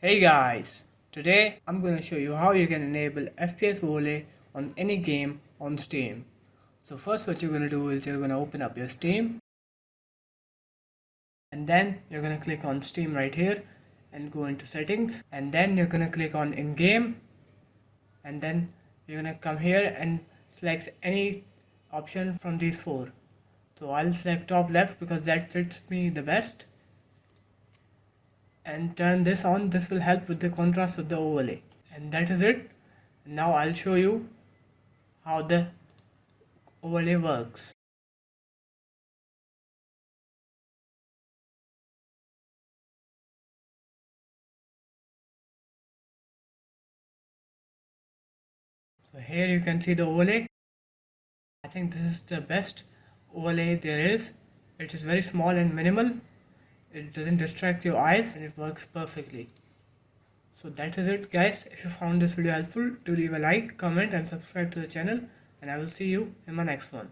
Hey guys, today I'm going to show you how you can enable FPS overlay on any game on Steam. So first what you're going to do is you're going to open up your Steam and then you're going to click on Steam right here and go into settings, and then you're going to click on in-game, and then you're going to come here and select any option from these four. So I'll select top left because that fits me the best, and turn this on. This will help with the contrast of the overlay, and that is it. Now I'll show you how the overlay works. So here you can see the overlay. I think this is the best overlay there is. It is very small and minimal. It doesn't distract your eyes and it works perfectly. So that is it guys. If you found this video helpful, do leave a like, comment and subscribe to the channel, and I will see you in my next one.